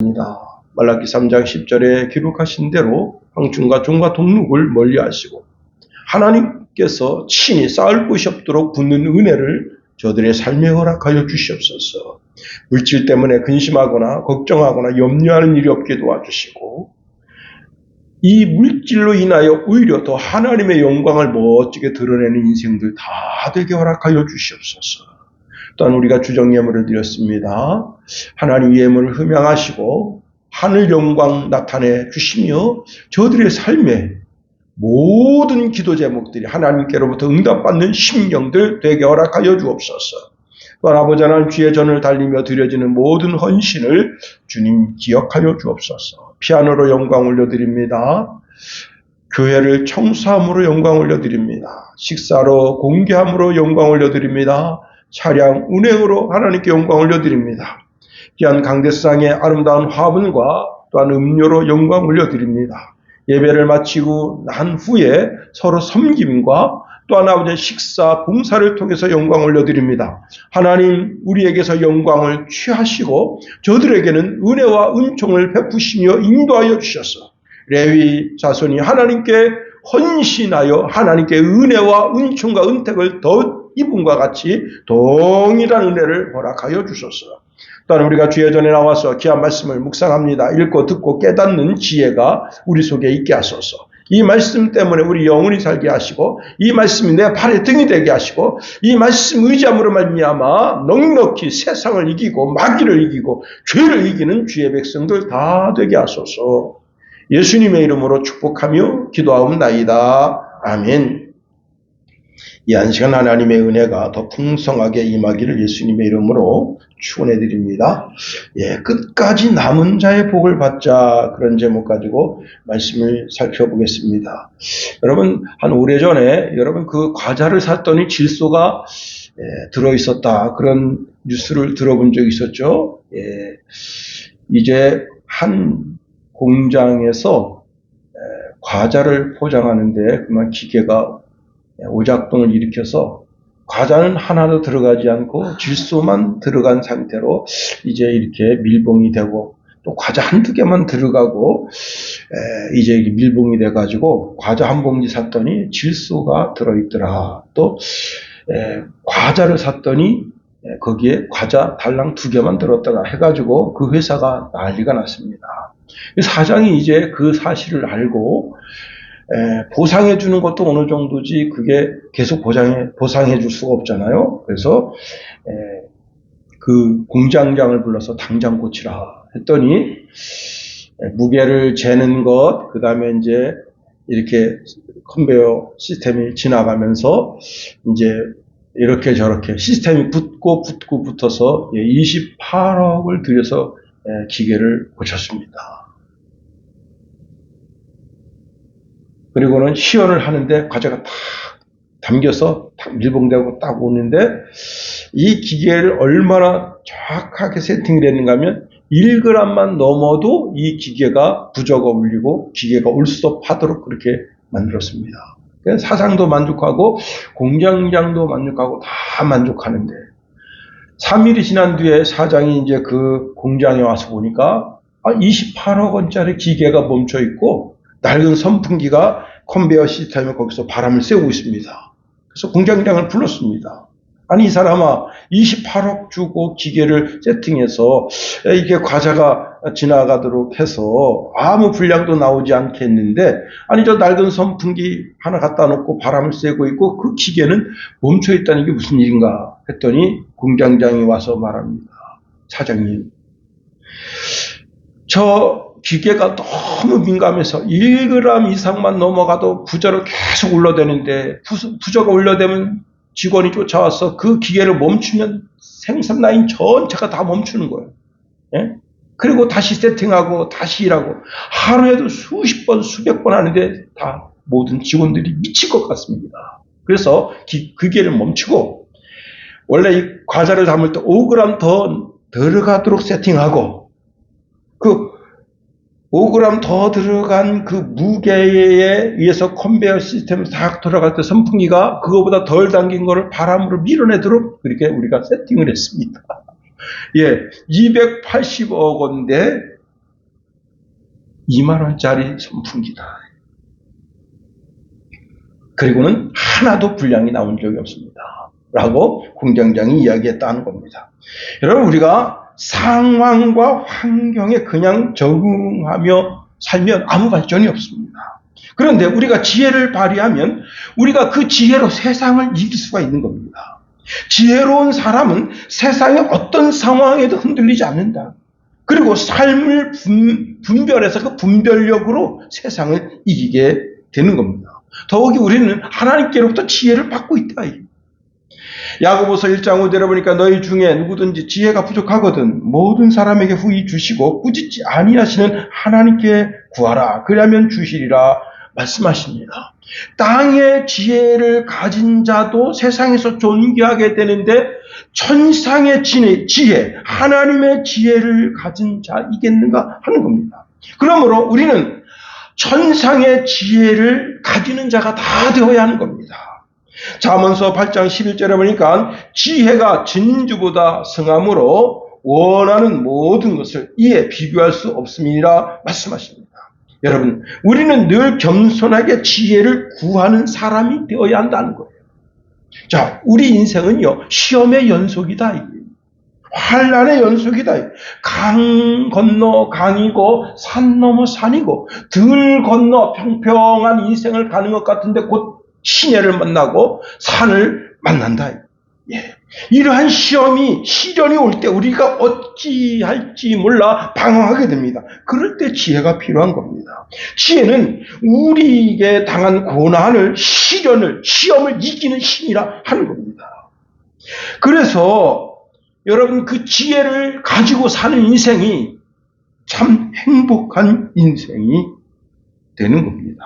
입니다. 말라기 3장 10절에 기록하신 대로 황충과 종과 동룩을 멀리하시고 하나님께서 친히 쌓을 곳이 없도록 붓는 은혜를 저들의 삶에 허락하여 주시옵소서. 물질 때문에 근심하거나 걱정하거나 염려하는 일이 없게 도와주시고 이 물질로 인하여 오히려 더 하나님의 영광을 멋지게 드러내는 인생들 다 되게 허락하여 주시옵소서. 또한 우리가 주정예물을 드렸습니다. 하나님 예물을 흠양하시고 하늘 영광 나타내 주시며 저들의 삶에 모든 기도 제목들이 하나님께로부터 응답받는 심령들 되게 허락하여 주옵소서. 또한 아버지 하나님 주의 전을 달리며 드려지는 모든 헌신을 주님 기억하여 주옵소서. 피아노로 영광 올려드립니다. 교회를 청소함으로 영광 올려드립니다. 식사로 공개함으로 영광 올려드립니다. 차량 운행으로 하나님께 영광 올려드립니다. 귀한 강대상의 아름다운 화분과 또한 음료로 영광 올려드립니다. 예배를 마치고 난 후에 서로 섬김과 또한 아버지의 식사, 봉사를 통해서 영광 올려드립니다. 하나님 우리에게서 영광을 취하시고 저들에게는 은혜와 은총을 베푸시며 인도하여 주셔서 레위 자손이 하나님께 헌신하여 하나님께 은혜와 은총과 은택을 더 이분과 같이 동일한 은혜를 허락하여 주소서. 또한 우리가 주의 전에 나와서 귀한 말씀을 묵상합니다. 읽고 듣고 깨닫는 지혜가 우리 속에 있게 하소서. 이 말씀 때문에 우리 영혼이 살게 하시고 이 말씀이 내 발의 등이 되게 하시고 이 말씀 의지함으로 말미암아 넉넉히 세상을 이기고 마귀를 이기고 죄를 이기는 주의 백성들 다 되게 하소서. 예수님의 이름으로 축복하며 기도하옵나이다. 아멘. 이 한 시간 하나님의 은혜가 더 풍성하게 임하기를 예수님의 이름으로 축원해 드립니다. 끝까지 남은 자의 복을 받자, 그런 제목 가지고 말씀을 살펴보겠습니다. 여러분, 한 오래전에 여러분 그 과자를 샀더니 질소가 들어있었다, 그런 뉴스를 들어본 적이 있었죠. 이제 한 공장에서 과자를 포장하는데 그만 기계가 오작동을 일으켜서 과자는 하나도 들어가지 않고 질소만 들어간 상태로 이제 이렇게 밀봉이 되고 또 과자 한두 개만 들어가고 이제 밀봉이 돼가지고 과자 한 봉지 샀더니 질소가 들어있더라. 또 과자를 샀더니 거기에 과자 달랑 2개만 들었다가 해가지고 그 회사가 난리가 났습니다. 사장이 이제 그 사실을 알고 보상해 주는 것도 어느 정도지 그게 계속 보상해 줄 수가 없잖아요. 그래서 그 공장장을 불러서 당장 고치라 했더니 무게를 재는 것, 그 다음에 이제 이렇게 컨베이어 시스템이 지나가면서 이제 이렇게 저렇게 시스템이 붙어서 28억을 들여서 기계를 고쳤습니다. 그리고는 시연을 하는데 과자가 딱 담겨서 딱 밀봉되고 딱 오는데 이 기계를 얼마나 정확하게 세팅을 했는가 하면 1g만 넘어도 이 기계가 부저가 울리고 기계가 올스톱하도록 그렇게 만들었습니다. 사장도 만족하고 공장장도 만족하고 다 만족하는데 3일이 지난 뒤에 사장이 이제 그 공장에 와서 보니까 28억 원짜리 기계가 멈춰 있고 낡은 선풍기가 컨베이어 시스템에 거기서 바람을 쐬고 있습니다. 그래서 공장장을 불렀습니다. 아니 이 사람아, 28억 주고 기계를 세팅해서 이게 과자가 지나가도록 해서 아무 분량도 나오지 않겠는데 아니 저 낡은 선풍기 하나 갖다 놓고 바람을 쐬고 있고 그 기계는 멈춰 있다는 게 무슨 일인가 했더니 공장장이 와서 말합니다. 사장님, 저 기계가 너무 민감해서 1g 이상만 넘어가도 부저로 계속 울려대는데 부저가 울려대면 직원이 쫓아와서 그 기계를 멈추면 생산 라인 전체가 다 멈추는 거예요. 그리고 다시 세팅하고 다시 일하고 하루에도 수십 번 수백 번 하는데 다 모든 직원들이 미칠 것 같습니다. 그래서 그 기계를 멈추고 원래 이 과자를 담을 때 5g 더 들어가도록 세팅하고 그 5g 더 들어간 그 무게에 의해서 컨베이어 시스템이 딱 돌아갈 때 선풍기가 그거보다 덜 당긴 거를 바람으로 밀어내도록 그렇게 우리가 세팅을 했습니다. 280억 원인데 2만 원짜리 선풍기다. 그리고는 하나도 불량이 나온 적이 없습니다. 라고 공장장이 이야기했다는 겁니다. 여러분, 우리가 상황과 환경에 그냥 적응하며 살면 아무 발전이 없습니다. 그런데 우리가 지혜를 발휘하면 우리가 그 지혜로 세상을 이길 수가 있는 겁니다. 지혜로운 사람은 세상의 어떤 상황에도 흔들리지 않는다. 그리고 삶을 분별해서 그 분별력으로 세상을 이기게 되는 겁니다. 더욱이 우리는 하나님께로부터 지혜를 받고 있다. 야고보서 1장 5절에 보니까 너희 중에 누구든지 지혜가 부족하거든 모든 사람에게 후히 주시고 꾸짖지 아니하시는 하나님께 구하라. 그러면 주시리라 말씀하십니다. 땅의 지혜를 가진 자도 세상에서 존귀하게 되는데 천상의 지혜, 하나님의 지혜를 가진 자이겠는가 하는 겁니다. 그러므로 우리는 천상의 지혜를 가지는 자가 다 되어야 하는 겁니다. 잠언서 8장 11절에 보니까 지혜가 진주보다 성함으로 원하는 모든 것을 이에 비교할 수 없음이라 말씀하십니다. 여러분, 우리는 늘 겸손하게 지혜를 구하는 사람이 되어야 한다는 거예요. 자, 우리 인생은요, 시험의 연속이다. 환난의 연속이다. 강 건너 강이고 산 넘어 산이고 들 건너 평평한 인생을 가는 것 같은데 곧 시내를 만나고 산을 만난다. 예. 이러한 시련이 올 때 우리가 어찌할지 몰라 방황하게 됩니다. 그럴 때 지혜가 필요한 겁니다. 지혜는 우리에게 당한 고난을, 시험을 이기는 힘이라 하는 겁니다. 그래서 여러분, 그 지혜를 가지고 사는 인생이 참 행복한 인생이 되는 겁니다.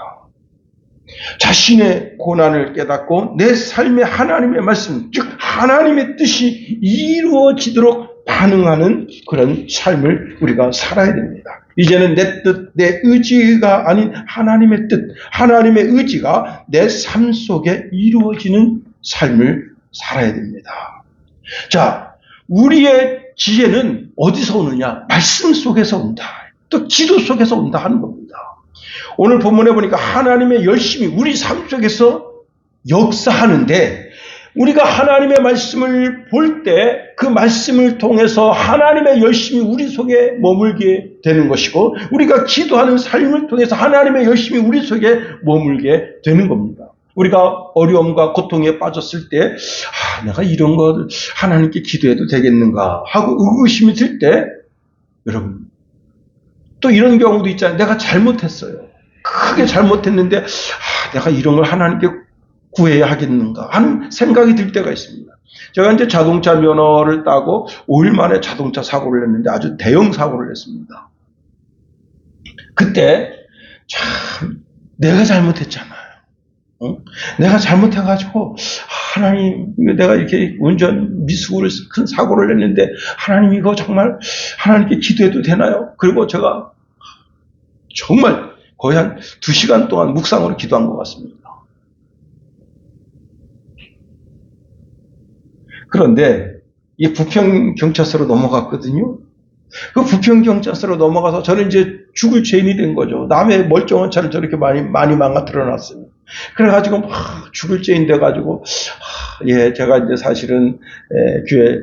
자신의 고난을 깨닫고 내 삶에 하나님의 말씀, 즉 하나님의 뜻이 이루어지도록 반응하는 그런 삶을 우리가 살아야 됩니다. 이제는 내 뜻, 내 의지가 아닌 하나님의 뜻, 하나님의 의지가 내 삶 속에 이루어지는 삶을 살아야 됩니다. 자, 우리의 지혜는 어디서 오느냐? 말씀 속에서 온다. 또 지도 속에서 온다 하는 겁니다. 오늘 본문에 보니까 하나님의 열심이 우리 삶 속에서 역사하는데 우리가 하나님의 말씀을 볼 때 그 말씀을 통해서 하나님의 열심이 우리 속에 머물게 되는 것이고 우리가 기도하는 삶을 통해서 하나님의 열심이 우리 속에 머물게 되는 겁니다. 우리가 어려움과 고통에 빠졌을 때 내가 이런 거 하나님께 기도해도 되겠는가 하고 의구심이 들 때 여러분 또 이런 경우도 있잖아요. 내가 잘못했어요. 크게 잘못했는데 내가 이런 걸 하나님께 구해야 하겠는가 하는 생각이 들 때가 있습니다. 제가 이제 자동차 면허를 따고 5일 만에 자동차 사고를 냈는데 아주 대형 사고를 냈습니다. 그때 참 내가 잘못했잖아요. 내가 잘못해가지고 하나님 내가 이렇게 운전 미숙으로 큰 사고를 냈는데 하나님 이거 정말 하나님께 기도해도 되나요? 그리고 제가 정말 거의 한 2시간 동안 묵상으로 기도한 것 같습니다. 그런데 이 부평경찰서로 넘어갔거든요. 그 부평경찰서로 넘어가서 저는 이제 죽을 죄인이 된 거죠. 남의 멀쩡한 차를 저렇게 많이 망가뜨려 놨어요. 그래가지고 막 죽을 죄인 돼가지고 제가 이제 사실은 교회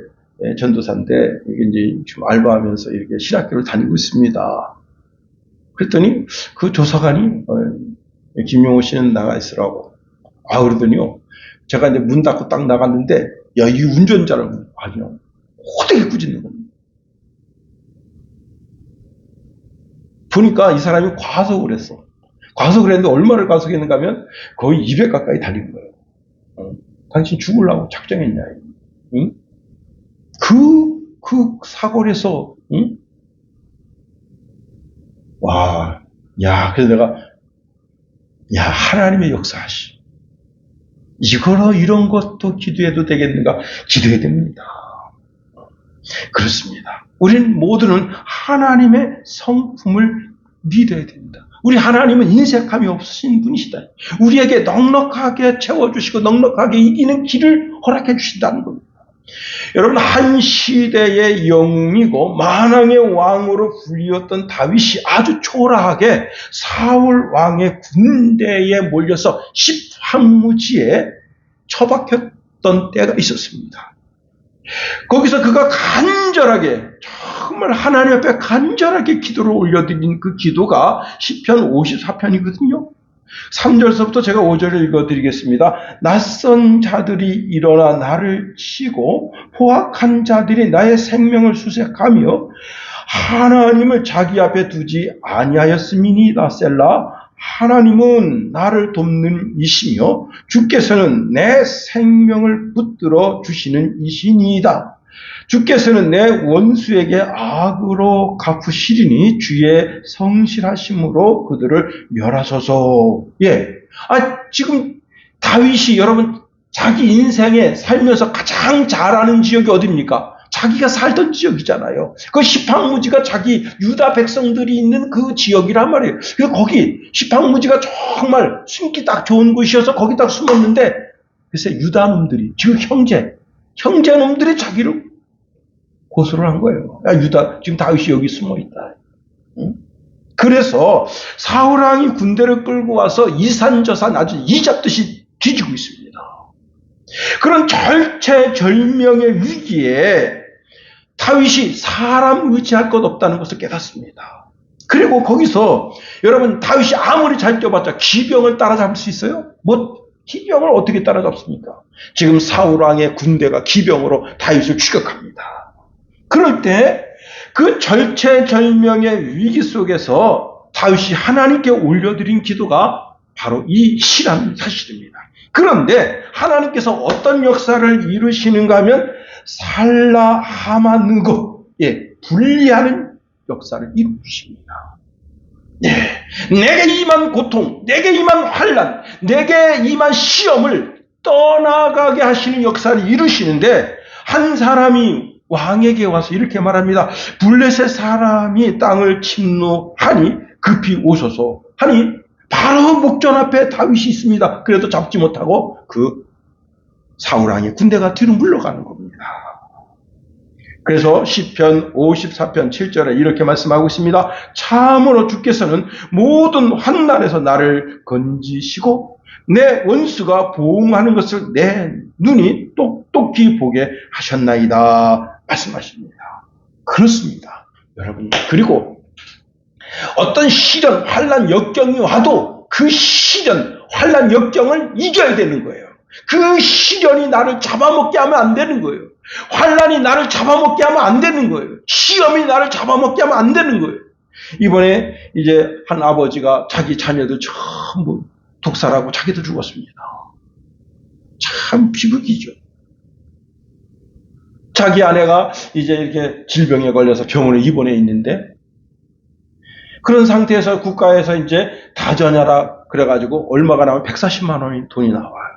전도사인데 이제 지금 알바하면서 이렇게 신학교를 다니고 있습니다. 그랬더니 그 조사관이 김용호 씨는 나가 있으라고. 그러더니요. 제가 이제 문 닫고 딱 나갔는데 이 운전자를 아주 호되게 꾸짖는 겁니다. 보니까 이 사람이 과속을 했어. 과속을 했는데 얼마를 과속했는가 하면 거의 200 가까이 달린 거예요. 당신 죽으려고 작정했냐. 응? 그 사고를 해서 응? 그래서 내가 하나님의 역사하시. 이거로 이런 것도 기도해도 되겠는가? 기도해야 됩니다. 그렇습니다. 우리는 모두는 하나님의 성품을 믿어야 됩니다. 우리 하나님은 인색함이 없으신 분이시다. 우리에게 넉넉하게 채워주시고 넉넉하게 이기는 길을 허락해 주신다는 겁니다. 여러분, 한 시대의 영웅이고 만왕의 왕으로 불리웠던 다윗이 아주 초라하게 사울 왕의 군대에 몰려서 십황무지에 처박혔던 때가 있었습니다. 거기서 그가 간절하게, 정말 하나님 앞에 간절하게 기도를 올려드린 그 기도가 시편 54편이거든요. 3절서부터 제가 5절을 읽어드리겠습니다. 낯선 자들이 일어나 나를 치고 포악한 자들이 나의 생명을 수색하며 하나님을 자기 앞에 두지 아니하였음이니이다. 셀라. 하나님은 나를 돕는 이시며 주께서는 내 생명을 붙들어 주시는 이시니이다. 주께서는 내 원수에게 악으로 갚으시리니 주의 성실하심으로 그들을 멸하소서. 지금 다윗이 여러분 자기 인생에 살면서 가장 잘 아는 지역이 어디입니까? 자기가 살던 지역이잖아요. 그 시팡무지가 자기 유다 백성들이 있는 그 지역이란 말이에요. 그래서 거기 시팡무지가 정말 숨기 딱 좋은 곳이어서 거기 딱 숨었는데, 글쎄 유다 놈들이, 지금 형제 놈들이 자기를 고소를 한 거예요. 야, 유다, 지금 다윗이 여기 숨어 있다. 응? 그래서 사울왕이 군대를 끌고 와서 이산저산 아주 이잡듯이 뒤지고 있습니다. 그런 절체절명의 위기에 다윗이 사람 의지할 것 없다는 것을 깨닫습니다. 그리고 거기서 여러분, 다윗이 아무리 잘 뛰어봤자 기병을 따라잡을 수 있어요? 기병을 어떻게 따라잡습니까? 지금 사울왕의 군대가 기병으로 다윗을 추격합니다. 그럴 때 그 절체절명의 위기 속에서 다윗이 하나님께 올려드린 기도가 바로 이 시라는 사실입니다. 그런데 하나님께서 어떤 역사를 이루시는가 하면 살라하마느고, 분리하는 역사를 이루십니다. 내게 임한 고통, 내게 임한 환난, 내게 임한 시험을 떠나가게 하시는 역사를 이루시는데, 한 사람이 왕에게 와서 이렇게 말합니다. 블레셋 사람이 땅을 침노하니 급히 오소서 하니 바로 목전 앞에 다윗이 있습니다. 그래도 잡지 못하고 그 사울왕의 군대가 뒤로 물러가는 겁니다. 그래서 시편 54편 7절에 이렇게 말씀하고 있습니다. 참으로 주께서는 모든 환난에서 나를 건지시고 내 원수가 보응하는 것을 내 눈이 똑똑히 보게 하셨나이다 말씀하십니다. 그렇습니다, 여러분. 그리고 어떤 시련, 환난, 역경이 와도 그 시련, 환난, 역경을 이겨야 되는 거예요. 그 시련이 나를 잡아먹게 하면 안 되는 거예요. 환난이 나를 잡아먹게 하면 안 되는 거예요. 시험이 나를 잡아먹게 하면 안 되는 거예요. 이번에 이제 한 아버지가 자기 자녀들 전부 독살하고 자기도 죽었습니다. 참 비극이죠. 자기 아내가 이제 이렇게 질병에 걸려서 병원에 입원해 있는데, 그런 상태에서 국가에서 이제 다전야라 그래가지고 얼마가 나오면 140만 원이 돈이 나와요.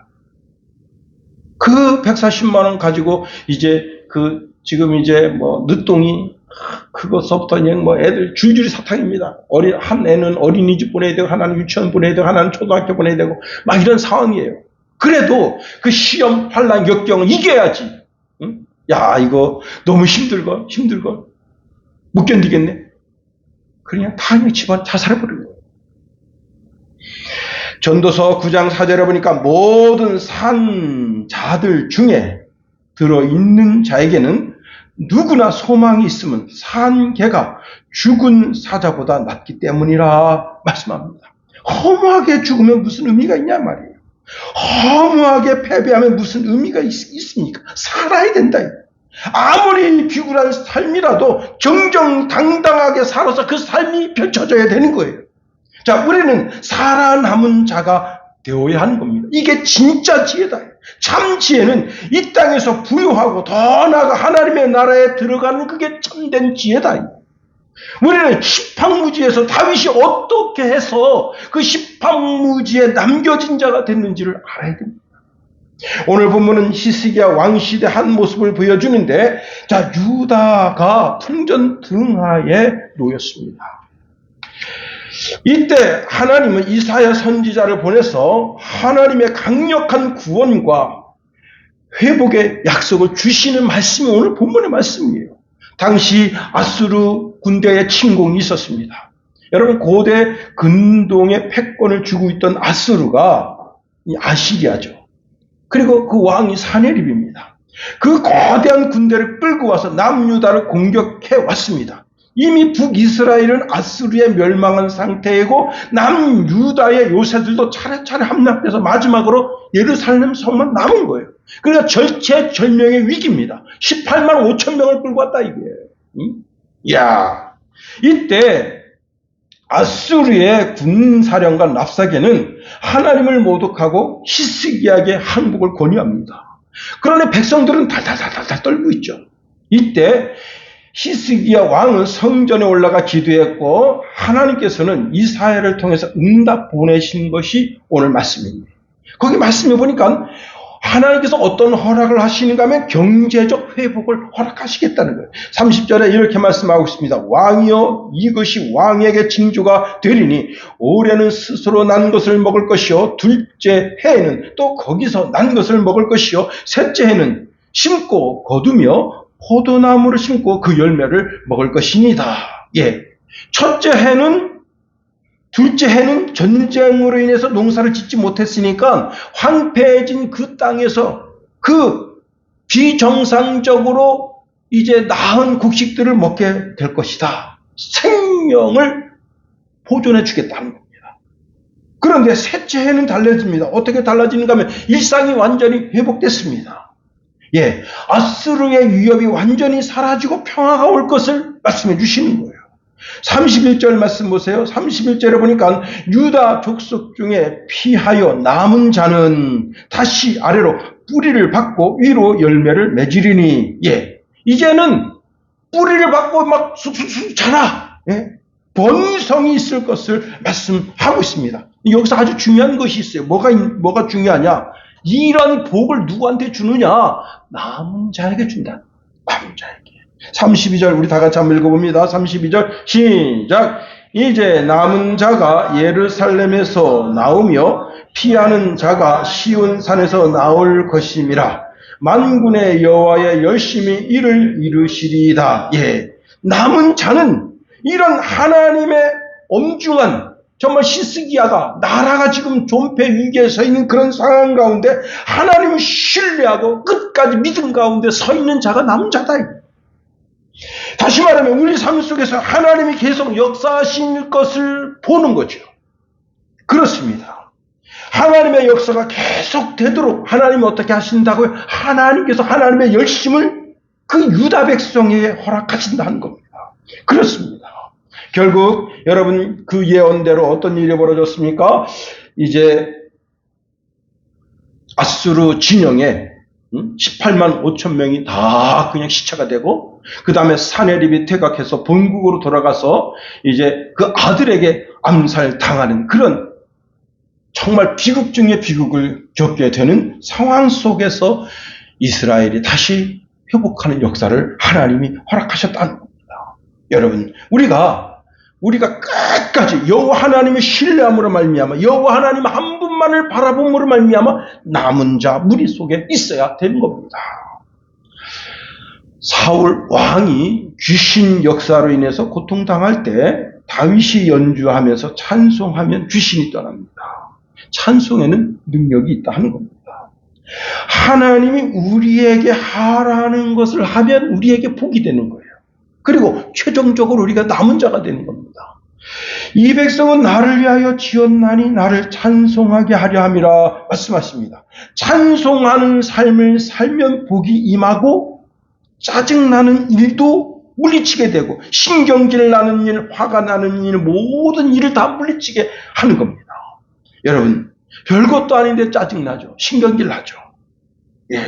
그 140만 원 가지고 이제 지금 이제 늦둥이 그것부터 그냥 애들 줄줄이 사탕입니다. 한 애는 어린이집 보내야 되고, 하나는 유치원 보내야 되고, 하나는 초등학교 보내야 되고, 막 이런 상황이에요. 그래도 그 시험, 환난, 역경을 이겨야지. 응? 야, 이거 너무 힘들걸. 못 견디겠네. 그냥 당연히 집안 자살해버린 거예요. 전도서 9장 4절에 보니까 모든 산 자들 중에 들어있는 자에게는 누구나 소망이 있으면 산 개가 죽은 사자보다 낫기 때문이라 말씀합니다. 허무하게 죽으면 무슨 의미가 있냐 말이에요. 허무하게 패배하면 무슨 의미가 있습니까? 살아야 된다. 아무리 비굴한 삶이라도 정정당당하게 살아서 그 삶이 펼쳐져야 되는 거예요. 자, 우리는 살아남은 자가 되어야 하는 겁니다. 이게 진짜 지혜다. 참 지혜는 이 땅에서 부유하고 더 나아가 하나님의 나라에 들어가는 그게 참된 지혜다. 우리는 시팡무지에서 다윗이 어떻게 해서 그 시팡무지에 남겨진 자가 됐는지를 알아야 됩니다. 오늘 본문은 히스기야 왕시대 한 모습을 보여주는데, 자, 유다가 풍전등하에 놓였습니다. 이때 하나님은 이사야 선지자를 보내서 하나님의 강력한 구원과 회복의 약속을 주시는 말씀이 오늘 본문의 말씀이에요. 당시 아수르 군대의 침공이 있었습니다. 여러분, 고대 근동의 패권을 쥐고 있던 아수르가 아시리아죠. 그리고 그 왕이 사네립입니다. 그 거대한 군대를 끌고 와서 남유다를 공격해 왔습니다. 이미 북이스라엘은 아수르에 멸망한 상태이고 남유다의 요새들도 차례차례 함락돼서 마지막으로 예루살렘 성만 남은 거예요. 그러니까 절체절명의 위기입니다. 18만 5천 명을 끌고 왔다 이거예요. 야, 이때 아수르의 군사령관 랍사게는 하나님을 모독하고 히스기야에게 항복을 권유합니다. 그러나 백성들은 달달달달 떨고 있죠. 이때 히스기야 왕은 성전에 올라가 기도했고 하나님께서는 이사야를 통해서 응답 보내신 것이 오늘 말씀입니다. 거기 말씀해 보니까 하나님께서 어떤 허락을 하시는가 하면 경제적 회복을 허락하시겠다는 거예요. 30절에 이렇게 말씀하고 있습니다. 왕이여, 이것이 왕에게 징조가 되리니 올해는 스스로 난 것을 먹을 것이요, 둘째 해에는 또 거기서 난 것을 먹을 것이요, 셋째 해는 심고 거두며 포도나무를 심고 그 열매를 먹을 것이니다. 예, 첫째 해는 둘째 해는 전쟁으로 인해서 농사를 짓지 못했으니까 황폐해진 그 땅에서 그 비정상적으로 이제 나은 곡식들을 먹게 될 것이다. 생명을 보존해 주겠다는 겁니다. 그런데 셋째 해는 달라집니다. 어떻게 달라지는가 하면 일상이 완전히 회복됐습니다. 예, 아수르의 위협이 완전히 사라지고 평화가 올 것을 말씀해 주시는 거예요. 31절 말씀 보세요. 31절에 보니까 유다 족속 중에 피하여 남은 자는 다시 아래로 뿌리를 받고 위로 열매를 맺으리니, 예, 이제는 뿌리를 받고 막 쑥쑥쑥 자라, 예, 번성이 있을 것을 말씀하고 있습니다. 여기서 아주 중요한 것이 있어요. 뭐가 중요하냐? 이런 복을 누구한테 주느냐? 남은 자에게 준다. 남은 자에게. 32절 우리 다 같이 한번 읽어봅니다. 32절 시작. 이제 남은 자가 예루살렘에서 나오며 피하는 자가 시온산에서 나올 것임이라. 만군의 여호와의 열심히 이를 이루시리이다. 예, 남은 자는 이런 하나님의 엄중한, 정말 히스기야가 나라가 지금 존폐 위기에 서 있는 그런 상황 가운데 하나님을 신뢰하고 끝까지 믿음 가운데 서 있는 자가 남은 자다. 다시 말하면 우리 삶 속에서 하나님이 계속 역사하신 것을 보는 거죠. 그렇습니다. 하나님의 역사가 계속 되도록 하나님이 어떻게 하신다고요? 하나님께서 하나님의 열심을 그 유다 백성에게 허락하신다는 겁니다. 그렇습니다. 결국 여러분 그 예언대로 어떤 일이 벌어졌습니까? 이제 아수르 진영에 18만 5천 명이 다 그냥 시체가 되고, 그 다음에 사네립이 퇴각해서 본국으로 돌아가서 이제 그 아들에게 암살당하는 그런 정말 비극 중의 비극을 겪게 되는 상황 속에서 이스라엘이 다시 회복하는 역사를 하나님이 허락하셨다는 겁니다. 여러분, 우리가 끝까지 여호와 하나님의 신뢰함으로 말미암아 여호와 하나님 한 분만을 바라봄으로 말미암아 남은 자 무리 속에 있어야 되는 겁니다. 사울 왕이 귀신 역사로 인해서 고통당할 때 다윗이 연주하면서 찬송하면 귀신이 떠납니다. 찬송에는 능력이 있다 하는 겁니다. 하나님이 우리에게 하라는 것을 하면 우리에게 복이 되는 거예요. 그리고 최종적으로 우리가 남은 자가 되는 겁니다. 이 백성은 나를 위하여 지었나니 나를 찬송하게 하려 함이라 말씀하십니다. 찬송하는 삶을 살면 복이 임하고 짜증나는 일도 물리치게 되고 신경질 나는 일, 화가 나는 일, 모든 일을 다 물리치게 하는 겁니다. 여러분, 별것도 아닌데 짜증나죠. 신경질 나죠. 예,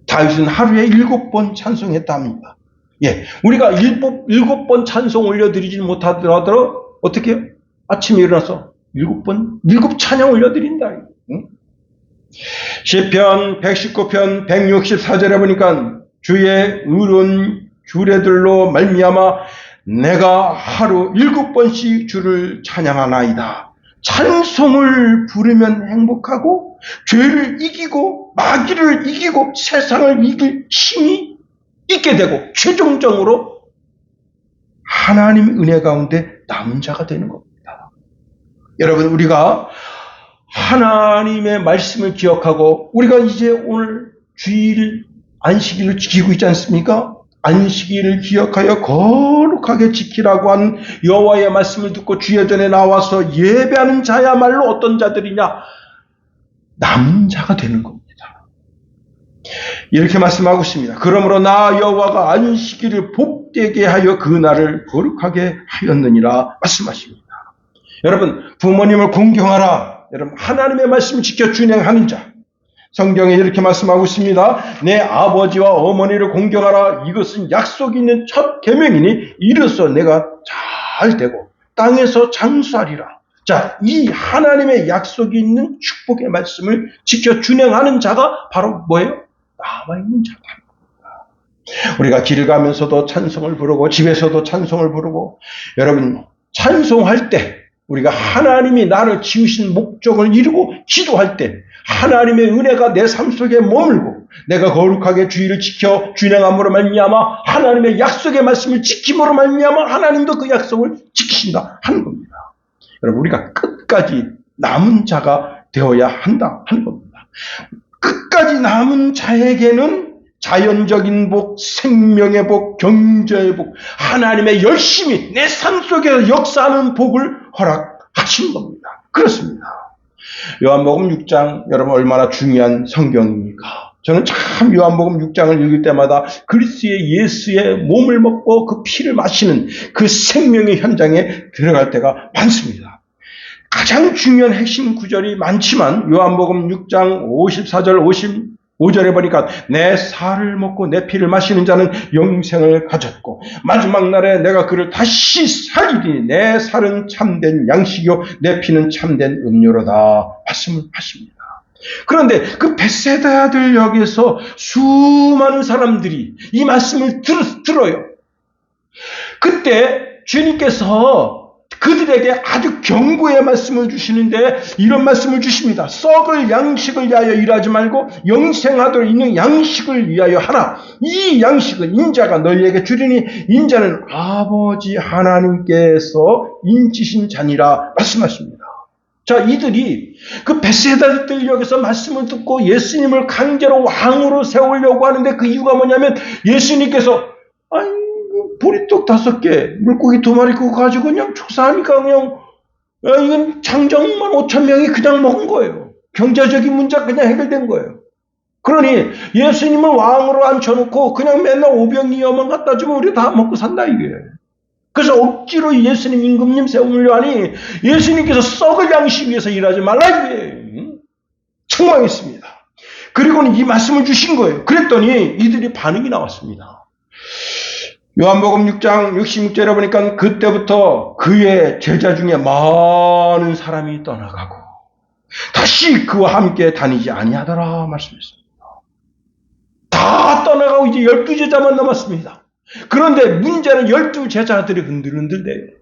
다윗은 하루에 7번 찬송했답니다. 예, 우리가 7번 찬송 올려드리지 못하더라도 어떻게 해요? 아침에 일어나서 7 찬양 올려드린다. 응? 시편 119편 164절에 보니까 주의 의로운 규례들로 말미암아 내가 하루 7번씩 주를 찬양하나이다. 찬송을 부르면 행복하고 죄를 이기고 마귀를 이기고 세상을 이길 힘이 있게 되고 최종적으로 하나님 은혜 가운데 남은 자가 되는 겁니다. 여러분, 우리가 하나님의 말씀을 기억하고 우리가 이제 오늘 주일 안식일을 지키고 있지 않습니까? 안식일을 기억하여 거룩하게 지키라고 한 여호와의 말씀을 듣고 주의 전에 나와서 예배하는 자야말로 어떤 자들이냐? 남은 자가 되는 겁니다. 이렇게 말씀하고 있습니다. 그러므로 나 여호와가 안식일을 복되게 하여 그 날을 거룩하게 하였느니라 말씀하십니다. 여러분, 부모님을 공경하라. 여러분, 하나님의 말씀을 지켜 준행하는 자. 성경에 이렇게 말씀하고 있습니다. 내 아버지와 어머니를 공경하라. 이것은 약속이 있는 첫 계명이니 이로써 내가 잘 되고 땅에서 장수하리라. 자, 이 하나님의 약속이 있는 축복의 말씀을 지켜 준행하는 자가 바로 뭐예요? 남아있는 자다. 우리가 길을 가면서도 찬송을 부르고 집에서도 찬송을 부르고, 여러분, 찬송할 때 우리가 하나님이 나를 지으신 목적을 이루고 기도할 때 하나님의 은혜가 내 삶 속에 머물고 내가 거룩하게 주의를 지켜 준행함으로 말미암아 하나님의 약속의 말씀을 지킴으로 말미암아 하나님도 그 약속을 지키신다 하는 겁니다. 여러분, 우리가 끝까지 남은 자가 되어야 한다 하는 겁니다. 끝까지 남은 자에게는 자연적인 복, 생명의 복, 경제의 복, 하나님의 열심히 내 삶 속에서 역사하는 복을 허락하신 겁니다. 그렇습니다. 요한복음 6장, 여러분 얼마나 중요한 성경입니까? 저는 참 요한복음 6장을 읽을 때마다 그리스도의 예수의 몸을 먹고 그 피를 마시는 그 생명의 현장에 들어갈 때가 많습니다. 가장 중요한 핵심 구절이 많지만 요한복음 6장 54절 55절에 보니까 내 살을 먹고 내 피를 마시는 자는 영생을 가졌고 마지막 날에 내가 그를 다시 살리리니 내 살은 참된 양식이요 내 피는 참된 음료로다 말씀을 하십니다. 그런데 그 벳세다들 역에서 수많은 사람들이 이 말씀을 들어요. 그때 주님께서 그들에게 아주 경고의 말씀을 주시는데 이런 말씀을 주십니다. 썩을 양식을 위하여 일하지 말고 영생하도록 있는 양식을 위하여 하라. 이 양식은 인자가 너희에게 주리니 인자는 아버지 하나님께서 인치신 자니라 말씀하십니다. 자, 이들이 그 벳세다들 역에서 말씀을 듣고 예수님을 강제로 왕으로 세우려고 하는데 그 이유가 뭐냐면 예수님께서 보리떡 5개, 물고기 2마리 그거 가지고 그냥 축사하니까 그냥 이건 장정만 5,000명이 그냥 먹은 거예요. 경제적인 문제가 그냥 해결된 거예요. 그러니 예수님을 왕으로 앉혀놓고 그냥 맨날 오병이어만 갖다 주면 우리 다 먹고 산다 이게. 그래서 억지로 예수님 임금님 세우려 하니 예수님께서 썩을 양식 위해서 일하지 말라 이게. 책망했습니다. 그리고는 이 말씀을 주신 거예요. 그랬더니 이들이 반응이 나왔습니다. 요한복음 6장 66절에 보니까 그때부터 그의 제자 중에 많은 사람이 떠나가고 다시 그와 함께 다니지 아니하더라 말씀했습니다. 다 떠나가고 이제 12제자만 남았습니다. 그런데 문제는 12제자들이 흔들흔들대요.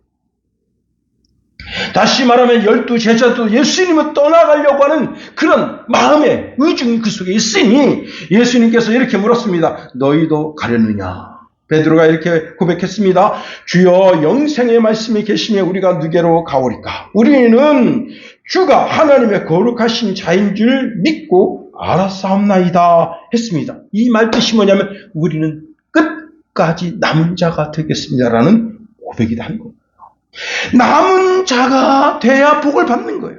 다시 말하면 12제자도 예수님을 떠나가려고 하는 그런 마음의 의중이 그 속에 있으니 예수님께서 이렇게 물었습니다. 너희도 가려느냐? 베드로가 이렇게 고백했습니다. 주여 영생의 말씀이 계시며 우리가 누게로 가오리까? 우리는 주가 하나님의 거룩하신 자인 줄 믿고 알았사옵나이다 했습니다. 이 말 뜻이 뭐냐면 우리는 끝까지 남은 자가 되겠습니다라는 고백이다 하는 겁니다. 남은 자가 돼야 복을 받는 거예요.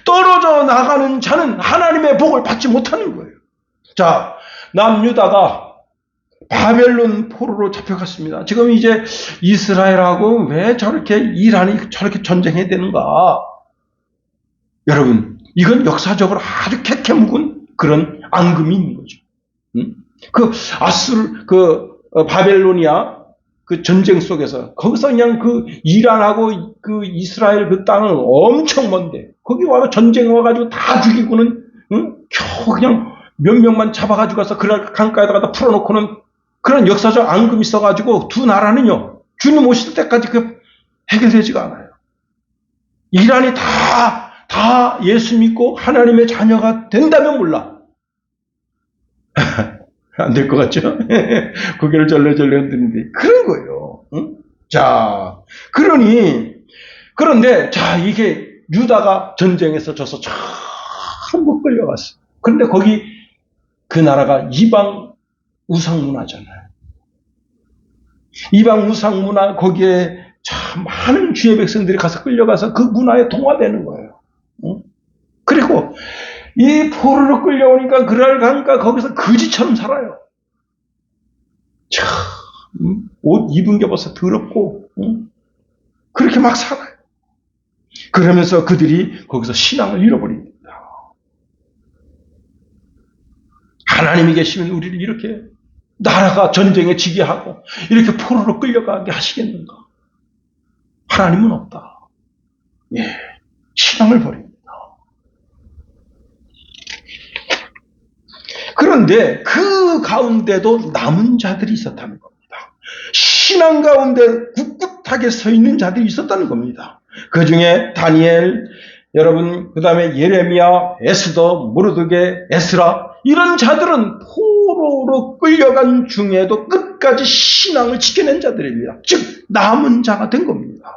떨어져 나가는 자는 하나님의 복을 받지 못하는 거예요. 자, 남유다가 바벨론 포로로 잡혀갔습니다. 지금 이제 이스라엘하고 왜 저렇게 이란이 저렇게 전쟁해야 되는가? 여러분, 이건 역사적으로 아주 캐캐묵은 그런 앙금이 있는 거죠. 바벨로니아 그 전쟁 속에서 거기서 그냥 그 이란하고 그 이스라엘 그 땅은 엄청 먼데 거기 와서 전쟁 와가지고 다 죽이고는 겨우 그냥 몇 명만 잡아가지고 가서 그 강가에다가 풀어놓고는 그런 역사적 앙금이 있어가지고 두 나라는요 주님 오실 때까지 그 해결되지가 않아요. 이란이 다 예수 믿고 하나님의 자녀가 된다면 몰라. 안 될 것 같죠? 고개를 절레절레 흔드는데 그런 거예요. 응? 자, 그런데 자, 이게 유다가 전쟁에서 져서 전부 끌려갔어. 그런데 거기 그 나라가 이방 우상 문화잖아요. 이방 우상 문화, 거기에 참 많은 주의 백성들이 가서 끌려가서 그 문화에 동화되는 거예요. 응? 그리고 이 포로로 끌려오니까 그랄 가니까 거기서 거지처럼 살아요. 참, 옷 입은 게 벌써 더럽고, 응? 그렇게 막 살아요. 그러면서 그들이 거기서 신앙을 잃어버립니다. 하나님이 계시면 우리를 이렇게 나라가 전쟁에 지게 하고 이렇게 포로로 끌려가게 하시겠는가? 하나님은 없다. 예, 신앙을 버립니다. 그런데 그 가운데도 남은 자들이 있었다는 겁니다. 신앙 가운데 굳굳하게 서 있는 자들이 있었다는 겁니다. 그 중에 다니엘, 여러분, 그 다음에 예레미야, 에스더, 모르드게, 에스라, 이런 자들은 포로로 끌려간 중에도 끝까지 신앙을 지켜낸 자들입니다. 즉 남은 자가 된 겁니다.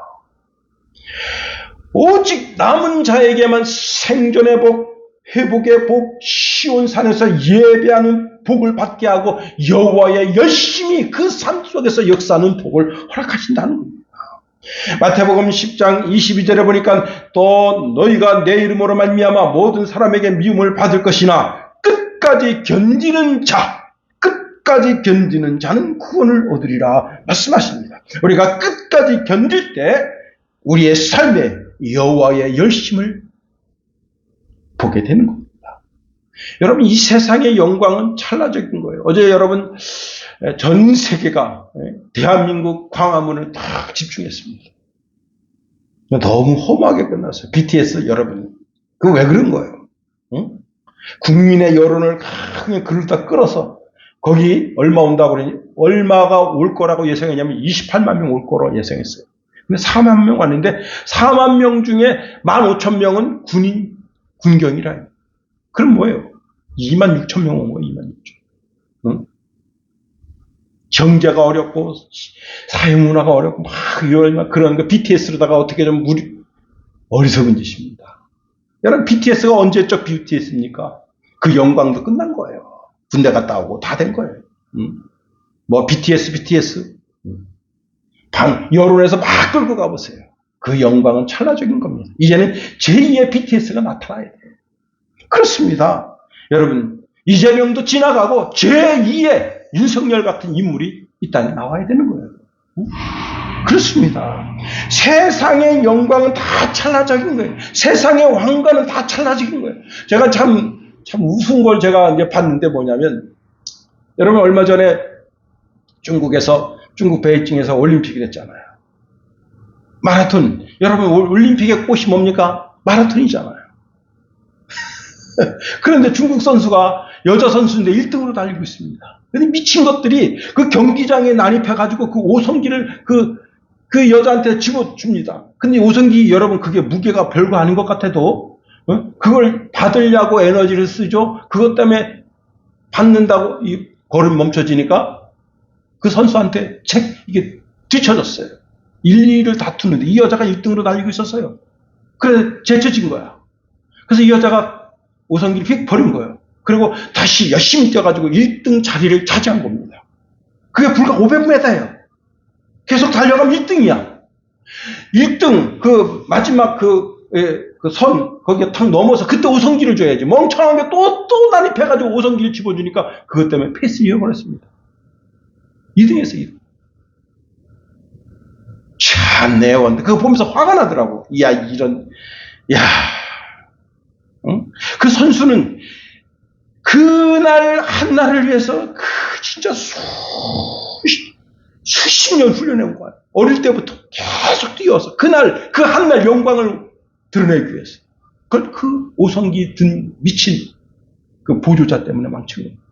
오직 남은 자에게만 생존의 복, 회복의 복, 시온산에서 예배하는 복을 받게 하고 여호와의 열심히 그 삶 속에서 역사하는 복을 허락하신다는 겁니다. 마태복음 10장 22절에 보니까 또 너희가 내 이름으로 말미암아 모든 사람에게 미움을 받을 것이나 끝까지 견디는 자는 구원을 얻으리라 말씀하십니다. 우리가 끝까지 견딜 때 우리의 삶에 여호와의 열심을 보게 되는 겁니다. 여러분, 이 세상의 영광은 찰나적인 거예요. 어제 여러분 전 세계가 대한민국 광화문을 딱 집중했습니다. 너무 험하게 끝났어요. BTS 여러분, 그 왜 그런 거예요? 응? 국민의 여론을 그냥 글을 다 끌어서 거기 얼마 온다고 그러니 얼마가 올 거라고 예상했냐면 28만 명 올 거라고 예상했어요. 근데 4만 명 왔는데 4만 명 중에 15,000명은 군경이라. 그럼 뭐예요? 26,000명 온 거예요. 26,000명. 응? 경제가 어렵고 사회문화가 어렵고 막 그런 거 BTS로다가 어떻게 좀 어리석은 짓입니다. 여러분, BTS가 언제적 BTS입니까? 그 영광도 끝난 거예요. 군대 갔다 오고 다 된 거예요. 뭐 BTS 여론에서 막 끌고 가보세요. 그 영광은 찰나적인 겁니다. 이제는 제2의 BTS가 나타나야 돼요. 그렇습니다. 여러분, 이재명도 지나가고 제2의 윤석열 같은 인물이 이 땅에 나와야 되는 거예요. 그렇습니다. 세상의 영광은 다 찰나적인 거예요. 세상의 왕관은 다 찰나적인 거예요. 제가 참 우스운 걸 제가 이제 봤는데 뭐냐면, 여러분 얼마 전에 중국 베이징에서 올림픽이 됐잖아요. 마라톤. 여러분 올림픽의 꽃이 뭡니까? 마라톤이잖아요. 그런데 중국 선수가 여자 선수인데 1등으로 달리고 있습니다. 근데 미친 것들이 그 경기장에 난입해가지고 그 오성기를 그 여자한테 집어줍니다. 근데 오성기 여러분 그게 무게가 별거 아닌 것 같아도 그걸 받으려고 에너지를 쓰죠. 그것 때문에 받는다고 이 걸음 멈춰지니까 그 선수한테 이게 뒤쳐졌어요. 1, 2를 다투는데 이 여자가 1등으로 달리고 있었어요. 그래서 제쳐진 거야. 그래서 이 여자가 오성기를 휙 버린 거예요. 그리고 다시 열심히 뛰어가지고 1등 자리를 차지한 겁니다. 그게 불과 500m예요. 계속 달려가면 1등이야. 1등, 그 마지막 그 선, 거기에 탁 넘어서 그때 오성기를 줘야지. 멍청한 게 또 난입해가지고 오성기를 집어주니까 그것 때문에 페이스 잃어버렸습니다. 2등에서 2등. 참, 내원. 그거 보면서 화가 나더라고. 응? 그 선수는 그날 한날을 위해서 진짜 수십 년 훈련해온 거야. 어릴 때부터 계속 뛰어서 그날 그 한날 영광을 드러내기 위해서. 그 오성기 든 미친 그 보조자 때문에 망친 겁니다.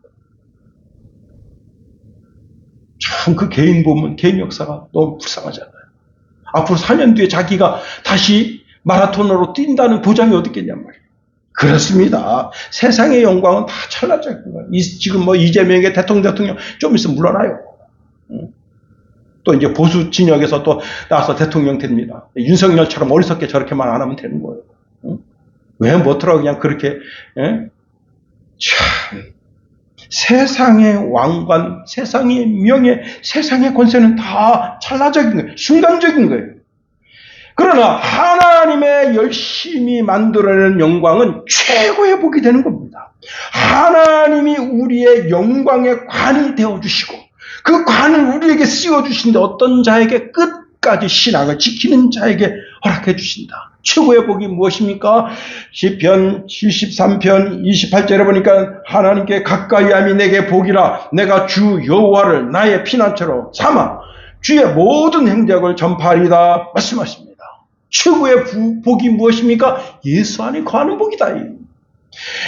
참 그 개인 보면 개인 역사가 너무 불쌍하잖아요. 앞으로 4년 뒤에 자기가 다시 마라톤으로 뛴다는 보장이 어디 있겠냔 말이에요. 그렇습니다. 세상의 영광은 다 찰나적인 거예요. 지금 뭐 이재명의 대통령 좀 있으면 물러나요. 또 이제 보수 진영에서 또 나와서 대통령 됩니다. 윤석열처럼 어리석게 저렇게만 안 하면 되는 거예요. 왜 못하라고 그냥 그렇게, 예? 참. 세상의 왕관, 세상의 명예, 세상의 권세는 다 찰나적인 거예요. 순간적인 거예요. 그러나 하나님의 열심히 만들어내는 영광은 최고의 복이 되는 겁니다. 하나님이 우리의 영광의 관이 되어주시고 그 관을 우리에게 씌워주신데 어떤 자에게 끝까지 신앙을 지키는 자에게 허락해 주신다. 최고의 복이 무엇입니까? 시편 73편 28절에 보니까 하나님께 가까이함이 내게 복이라 내가 주 여호와를 나의 피난처로 삼아 주의 모든 행적을 전파하리다 말씀하십니다. 최고의 복이 무엇입니까? 예수 안에 거하는 복이다.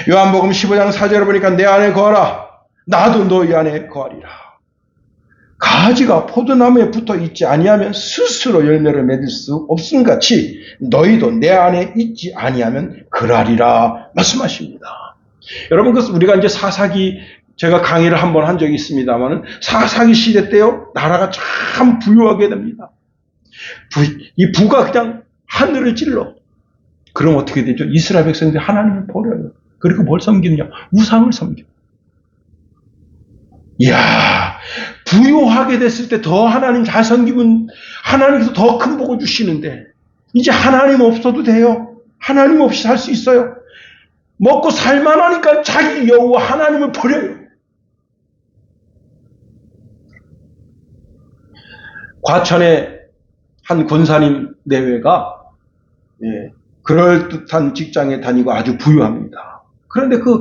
요한복음 15장 4절에 보니까 내 안에 거하라 나도 너희 안에 거하리라. 가지가 포도나무에 붙어 있지 아니하면 스스로 열매를 맺을 수 없음 같이 너희도 내 안에 있지 아니하면 그러하리라 말씀하십니다. 여러분, 그래서 우리가 이제 사사기 제가 강의를 한번 한 적이 있습니다만 사사기 시대 때요 나라가 참 부유하게 됩니다. 이 부가 그냥 하늘을 찔러. 그럼 어떻게 되죠? 이스라엘 백성들이 하나님을 버려요. 그리고 뭘 섬기느냐? 우상을 섬겨. 이야, 부유하게 됐을 때 더 하나님 잘 섬기면 하나님께서 더 큰 복을 주시는데 이제 하나님 없어도 돼요. 하나님 없이 살 수 있어요. 먹고 살만하니까 자기 여호와 하나님을 버려요. 과천의 한 권사님 내외가 그럴듯한 직장에 다니고 아주 부유합니다. 그런데 그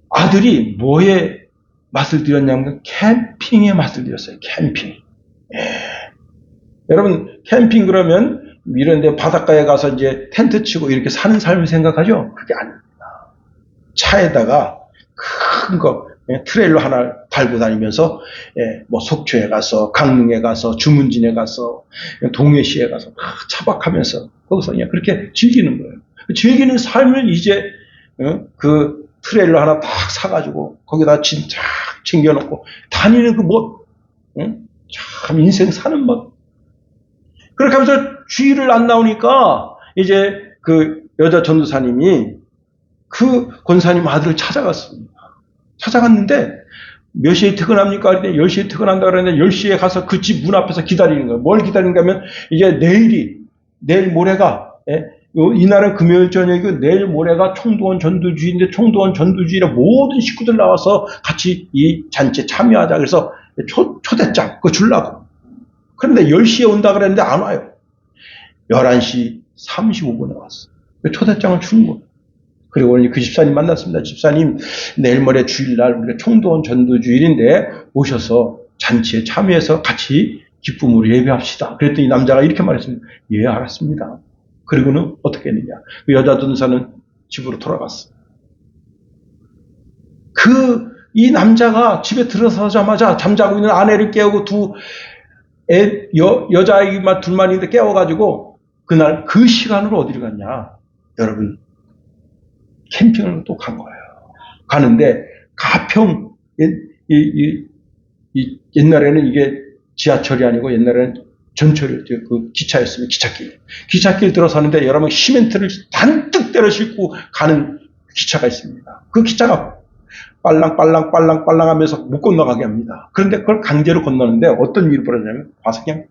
아들이 뭐에 맛을 들였냐면 캠핑에 맛을 들였어요. 캠핑. 여러분 캠핑 그러면 이런 데 바닷가에 가서 이제 텐트 치고 이렇게 사는 삶을 생각하죠? 그게 아닙니다. 차에다가 큰 거 트레일러 하나 달고 다니면서 뭐 속초에 가서 강릉에 가서 주문진에 가서 동해시에 가서 차박하면서 거기서 그냥 그렇게 즐기는 거예요. 즐기는 삶을 이제 그 트레일러 하나 딱 사가지고 거기다 진짜 챙겨놓고 다니는 그 참 인생 사는 맛. 그렇게 하면서 주일을 안 나오니까 이제 그 여자 전도사님이 그 권사님 아들을 찾아갔습니다. 찾아갔는데 몇 시에 퇴근합니까? 그랬더니 10시에 퇴근한다 그랬는데 10시에 가서 그 집 문 앞에서 기다리는 거예요. 뭘 기다리는가 하면 이제 내일 모레가 이날은 금요일 저녁이고 내일 모레가 총도원 전도주의인데 총도원 전도주의에 모든 식구들 나와서 같이 이 잔치에 참여하자. 그래서 초대장 그거 주려고. 그런데 10시에 온다 그랬는데 안 와요. 11시 35분에 왔어. 초대장을 준 거예요. 그리고 오늘 그 집사님 만났습니다. 집사님, 내일 모레 주일날 우리가 총도원 전도주일인데 오셔서 잔치에 참여해서 같이 기쁨으로 예배합시다. 그랬더니 남자가 이렇게 말했습니다. 예, 알았습니다. 그리고는 어떻게 했느냐. 그 여자 전도사는 집으로 돌아갔어요. 이 남자가 집에 들어서자마자 잠자고 있는 아내를 깨우고 여자아이만 둘만 있는데 깨워가지고 그날 그 시간으로 어디를 갔냐. 여러분, 캠핑을 또 간 거예요. 가는데 가평 옛날에는 이게 지하철이 아니고 옛날에는 전철이었죠. 그 기차였으면 기찻길 들어서는데 여러분 시멘트를 단뜩 때려 싣고 가는 기차가 있습니다. 그 기차가 빨랑 하면서 못 건너가게 합니다. 그런데 그걸 강제로 건너는데 어떤 일이 벌어지냐면 와서 그냥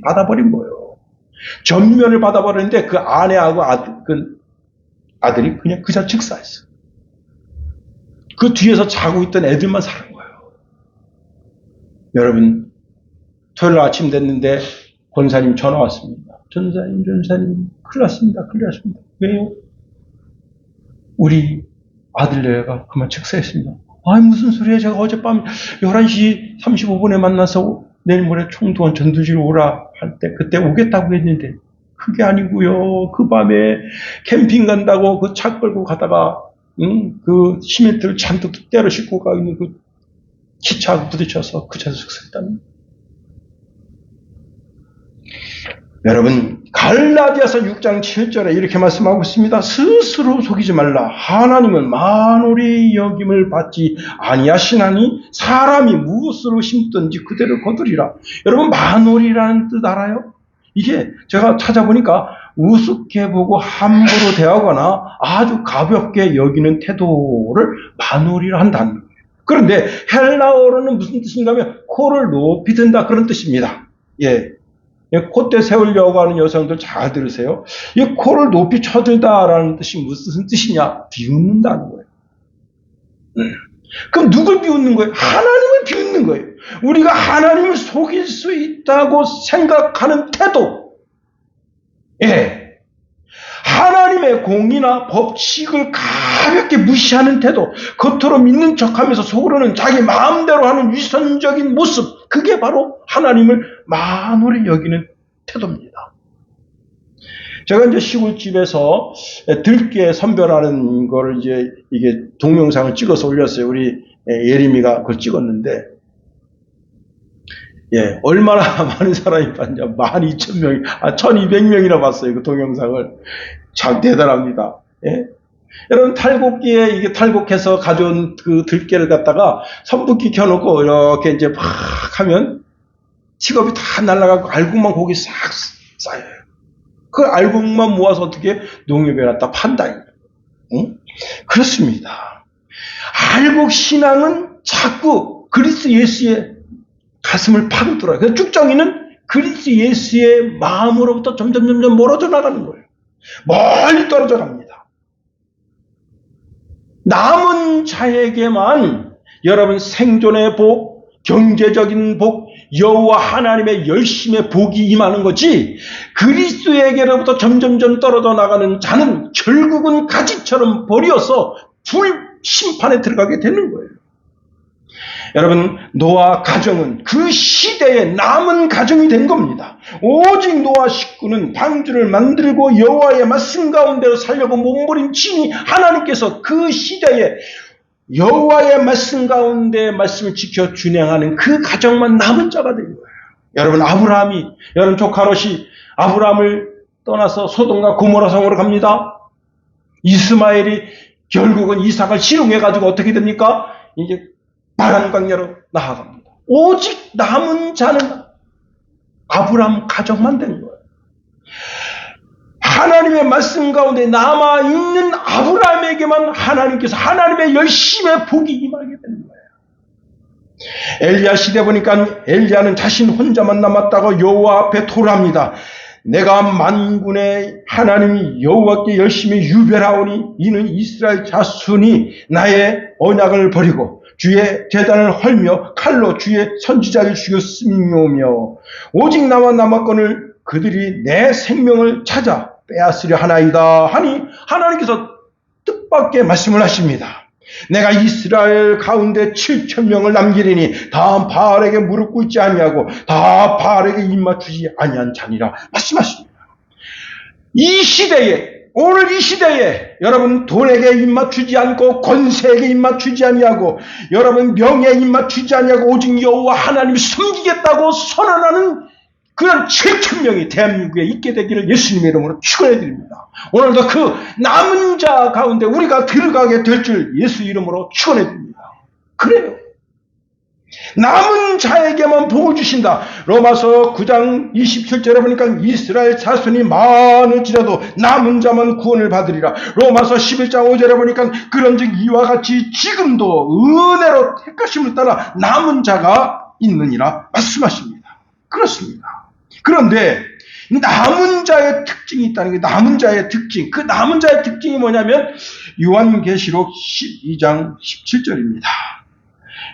받아버린 거예요. 전면을 받아버렸는데 그 아내하고 아들이 그냥 그 자리 즉사했어요. 그 뒤에서 자고 있던 애들만 살은 거예요. 여러분, 토요일 아침 됐는데 권사님 전화 왔습니다. 전사님, 큰일 났습니다. 왜요? 우리 아들 내외가 그만 즉사했습니다. 아이, 무슨 소리예요? 제가 어젯밤 11시 35분에 만나서 내일 모레 총도원 전도주일 오라 할 때 그때 오겠다고 했는데 그게 아니고요. 그 밤에 캠핑 간다고 그 차 끌고 가다가 그 시멘트를 잔뜩 때려 싣고 가 있는 그 기차하고 부딪혀서 그 차에서 즉사했다는. 여러분, 갈라디아서 6장 7절에 이렇게 말씀하고 있습니다. 스스로 속이지 말라. 하나님은 만홀히 여김을 받지 아니하시나니 사람이 무엇으로 심든지 그대로 거두리라. 여러분, 만홀이라는 뜻 알아요? 이게 제가 찾아보니까 우습게 보고 함부로 대하거나 아주 가볍게 여기는 태도를 만홀이라 한다는 거예요. 그런데 헬라어로는 무슨 뜻인가 하면 코를 높이 든다, 그런 뜻입니다. 예. 콧대 세우려고 하는 여성들 잘 들으세요. 이 코를 높이 쳐들다라는 뜻이 무슨 뜻이냐? 비웃는다는 거예요. 그럼 누굴 비웃는 거예요? 하나님을 비웃는 거예요. 우리가 하나님을 속일 수 있다고 생각하는 태도. 예. 하나님의 공의나 법칙을 가볍게 무시하는 태도, 겉으로 믿는 척하면서 속으로는 자기 마음대로 하는 위선적인 모습, 그게 바로 하나님을 만홀히 여기는 태도입니다. 제가 이제 시골집에서 들깨 선별하는 거를 이게 동영상을 찍어서 올렸어요. 우리 예림이가 그걸 찍었는데, 예, 얼마나 많은 사람이 봤냐. 12,000명이, 1,200명이나 봤어요. 그 동영상을. 참 대단합니다. 예? 여러분, 탈곡기에 이게 탈곡해서 가져온 그 들깨를 갖다가 선풍기 켜놓고 이렇게 이제 막 하면 틱업이 다 날아가고 알곡만 거기 싹 쌓여요. 그 알곡만 모아서 어떻게 농협에 갖다 판다. 응? 그렇습니다. 알곡 신앙은 자꾸 그리스도 예수의 가슴을 파고들어요. 그래서 쭉정이는 그리스도 예수의 마음으로부터 점점 멀어져 나가는 거예요. 멀리 떨어져 갑니다. 남은 자에게만 여러분 생존의 복, 경제적인 복, 여호와 하나님의 열심의 복이 임하는 거지, 그리스도에게로부터 점점 떨어져 나가는 자는 결국은 가지처럼 버려서 불심판에 들어가게 되는 거예요. 여러분, 노아 가정은 그 시대에 남은 가정이 된 겁니다. 오직 노아 식구는 방주를 만들고 여호와의 말씀 가운데로 살려고 몸부림치니 하나님께서 그 시대에 여호와의 말씀 가운데 말씀을 지켜 준행하는 그 가정만 남은 자가 된 거예요. 여러분, 여러분 조카 롯이 아브라함을 떠나서 소돔과 고모라 성으로 갑니다. 이스마엘이 결국은 이삭을 실용해가지고 어떻게 됩니까? 이제 바람 광야로 나아갑니다. 오직 남은 자는 아브라함 가정만 된 거예요. 하나님의 말씀 가운데 남아있는 아브라함에게만 하나님께서 하나님의 열심의 복이 임하게 되는 거예요. 엘리야 시대 보니까 엘리야는 자신 혼자만 남았다고 여호와 앞에 토로합니다. 내가 만군의 하나님이 여호와께 열심히 유별하오니 이는 이스라엘 자손이 나의 언약을 버리고 주의 제단을 헐며 칼로 주의 선지자를 죽였음이오며 오직 나와 남았거늘 그들이 내 생명을 찾아 빼앗으려 하나이다 하니 하나님께서 뜻밖의 말씀을 하십니다. 내가 이스라엘 가운데 7,000명을 남기리니 다 바알에게 무릎 꿇지 아니하고 다 바알에게 입맞추지 아니한 자니라 말씀하십니다. 이 시대에, 오늘 이 시대에 여러분 돈에게 입맞추지 않고 권세에게 입맞추지 아니하고 여러분 명예에 입맞추지 아니하고 오직 여호와 하나님을 섬기겠다고 선언하는 그런 7,000명이 대한민국에 있게 되기를 예수님의 이름으로 축원해드립니다. 오늘도 그 남은 자 가운데 우리가 들어가게 될 줄 예수 이름으로 축원해드립니다. 그래요. 남은 자에게만 복을 주신다. 로마서 9장 27절에 보니까 이스라엘 자손이 많을지라도 남은 자만 구원을 받으리라. 로마서 11장 5절에 보니까 그런즉 이와 같이 지금도 은혜로 택하심을 따라 남은 자가 있느니라 말씀하십니다. 그렇습니다. 그런데 남은 자의 특징이 있다는 게 남은 자의 특징. 그 남은 자의 특징이 뭐냐면 요한계시록 12장 17절입니다.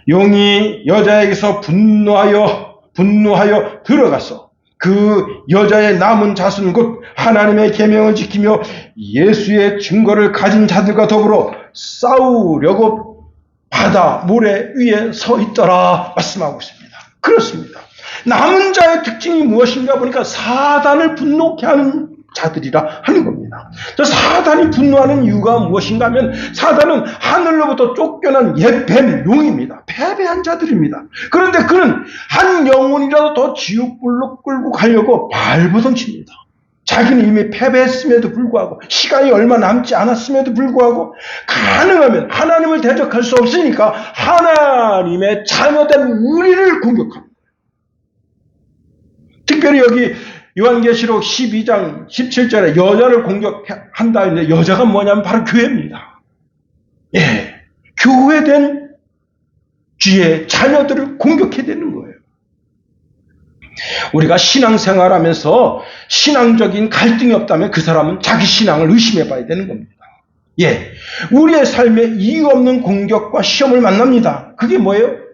용이 여자에게서 분노하여 들어가서 그 여자의 남은 자손 곧 하나님의 계명을 지키며 예수의 증거를 가진 자들과 더불어 싸우려고 바다 모래 위에 서 있더라 말씀하고 있습니다. 그렇습니다. 남은 자의 특징이 무엇인가 보니까 사단을 분노케 하는 자들이라 하는 겁니다. 사단이 분노하는 이유가 무엇인가 하면 사단은 하늘로부터 쫓겨난 옛뱀 용입니다. 패배한 자들입니다. 그런데 그는 한 영혼이라도 더 지옥불로 끌고 가려고 발버둥칩니다. 자기는 이미 패배했음에도 불구하고 시간이 얼마 남지 않았음에도 불구하고 가능하면 하나님을 대적할 수 없으니까 하나님의 자녀된 우리를 공격합니다. 특별히 여기 요한계시록 12장 17절에 여자를 공격한다 했는데 여자가 뭐냐면 바로 교회입니다. 예, 교회된 주의 자녀들을 공격해야 되는 거예요. 우리가 신앙생활하면서 신앙적인 갈등이 없다면 그 사람은 자기 신앙을 의심해 봐야 되는 겁니다. 예, 우리의 삶에 이유 없는 공격과 시험을 만납니다. 그게 뭐예요?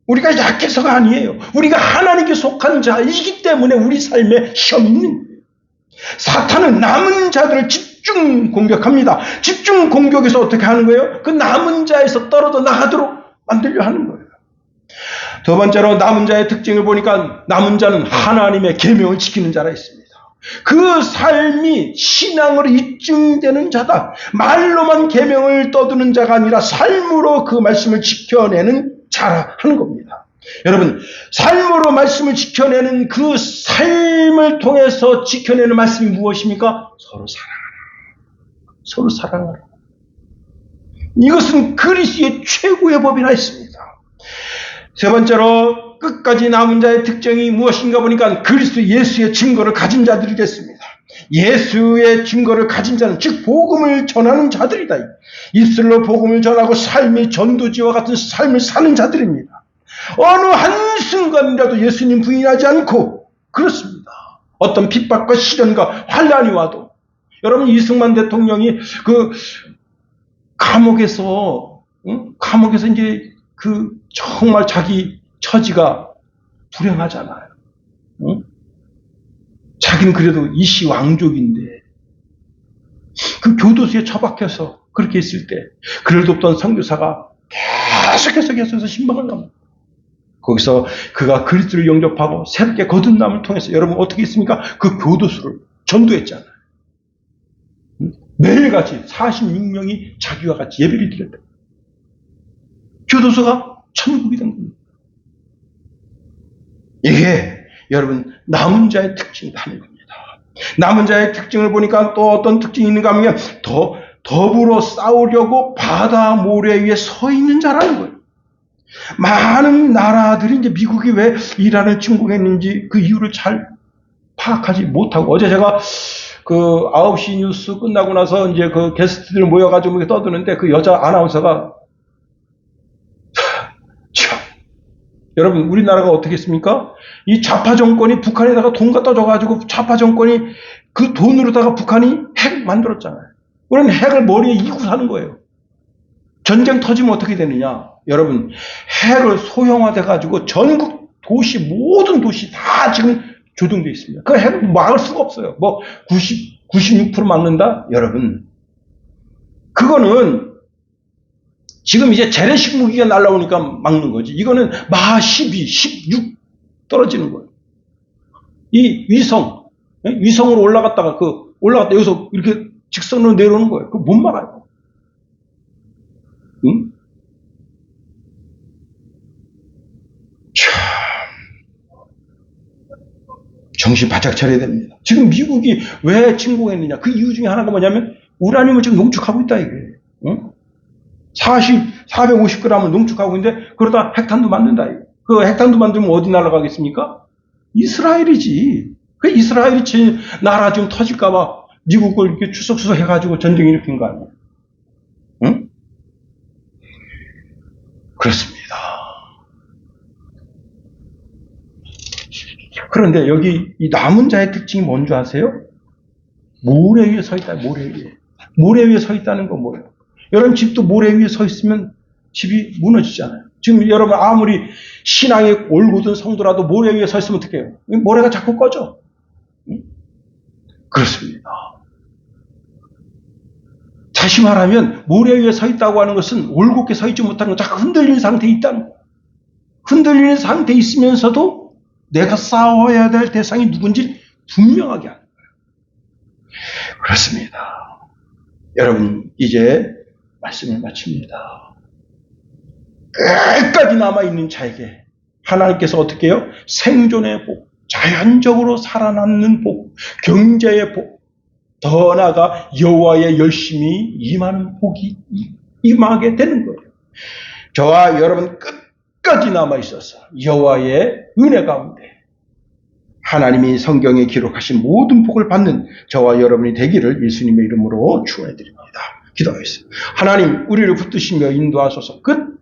우리가 약해서가 아니에요. 우리가 하나님께 속한 자이기 때문에 우리 삶에 시험이 있는 거예요. 사탄은 남은 자들을 집중 공격합니다. 집중 공격에서 어떻게 하는 거예요? 그 남은 자에서 떨어져 나가도록 만들려 하는 거예요. 두 번째로 남은 자의 특징을 보니까 남은 자는 하나님의 계명을 지키는 자라 했습니다. 그 삶이 신앙으로 입증되는 자다. 말로만 계명을 떠드는 자가 아니라 삶으로 그 말씀을 지켜내는 자라 하는 겁니다. 여러분, 삶으로 말씀을 지켜내는 그 삶을 통해서 지켜내는 말씀이 무엇입니까? 서로 사랑하라. 서로 사랑하라. 이것은 그리스도의 최고의 법이라 했습니다. 세 번째로 끝까지 남은 자의 특징이 무엇인가 보니까 그리스도 예수의 증거를 가진 자들이겠습니다. 예수의 증거를 가진 자는 즉 복음을 전하는 자들이다. 입술로 복음을 전하고 삶이 전도지와 같은 삶을 사는 자들입니다. 어느 한순간이라도 예수님 부인하지 않고 그렇습니다. 어떤 핍박과 시련과 환난이 와도 여러분 이승만 대통령이 그 감옥에서 이제 그 정말 자기 처지가 불행하잖아요. 자기는 그래도 이씨 왕족인데 그 교도소에 처박혀서 그렇게 있을 때 그를 돕던 선교사가 계속해서 신방을 갑니다. 거기서 그가 그리스도를 영접하고 새롭게 거듭남을 통해서 여러분 어떻게 했습니까? 그 교도소를 전도했잖아요. 매일같이 46명이 자기와 같이 예배를 드렸다. 교도소가 천국이 된 겁니다. 이게 여러분 남은 자의 특징이다 하는 겁니다. 남은 자의 특징을 보니까 또 어떤 특징이 있는가 하면 더불어 싸우려고 바다 모래 위에 서 있는 자라는 거예요. 많은 나라들이 이제 미국이 왜 이란을 침공했는지 그 이유를 잘 파악하지 못하고 어제 제가 그 9시 뉴스 끝나고 나서 이제 그 게스트들 모여가지고 떠드는데 그 여자 아나운서가 참 여러분 우리나라가 어떻게 했습니까? 이 좌파 정권이 북한에다가 돈 갖다 줘가지고 좌파 정권이 그 돈으로다가 북한이 핵 만들었잖아요. 그런 핵을 머리에 이고 사는 거예요. 전쟁 터지면 어떻게 되느냐? 여러분 핵을 소형화돼가지고 전국 도시 모든 도시 다 지금 조종되어 있습니다. 그 핵을 막을 수가 없어요. 뭐 96% 막는다? 여러분 그거는 지금 이제 재래식 무기가 날라오니까 막는 거지. 이거는 마 12, 16 떨어지는 거예요. 이 위성으로 올라갔다 여기서 이렇게 직선으로 내려오는 거예요. 그거 못 막아요. 응? 참 정신 바짝 차려야 됩니다. 지금 미국이 왜 침공했느냐? 그 이유 중에 하나가 뭐냐면 우라늄을 지금 농축하고 있다 이게. 응? 450g을 농축하고 있는데 그러다 핵탄두 만든다. 그 핵탄두 만들면 어디 날아가겠습니까? 이스라엘이지. 그 이스라엘이 제 나라 좀 터질까봐 미국을 이렇게 추석추석 해가지고 전쟁 일으킨 거 아니에요? 응? 그렇습니다. 그런데 여기 이 남은 자의 특징이 뭔지 아세요? 모래 위에 서 있다. 모래 위에. 모래 위에 서 있다는 건 뭐예요? 여러분 집도 모래 위에 서 있으면 집이 무너지잖아요. 지금 여러분 아무리 신앙에 올곧은 성도라도 모래 위에 서 있으면 어떻게 해요? 모래가 자꾸 꺼져. 응? 그렇습니다. 다시 말하면 모래 위에 서 있다고 하는 것은 올곧게 서 있지 못하는 건 자꾸 흔들리는 상태에 있다는 거예요. 흔들리는 상태에 있으면서도 내가 싸워야 될 대상이 누군지 분명하게 하는 거예요. 그렇습니다. 여러분, 이제 말씀을 마칩니다. 끝까지 남아있는 자에게 하나님께서 어떻게 해요? 생존의 복, 자연적으로 살아남는 복, 경제의 복, 더 나아가 여호와의 열심히 임하는 복이 임하게 되는 거예요. 저와 여러분 끝까지 남아있어서 여호와의 은혜 가운데 하나님이 성경에 기록하신 모든 복을 받는 저와 여러분이 되기를 예수님의 이름으로 축원해드립니다. 기도하겠습니다. 하나님, 우리를 붙드시며 인도하소서. 끝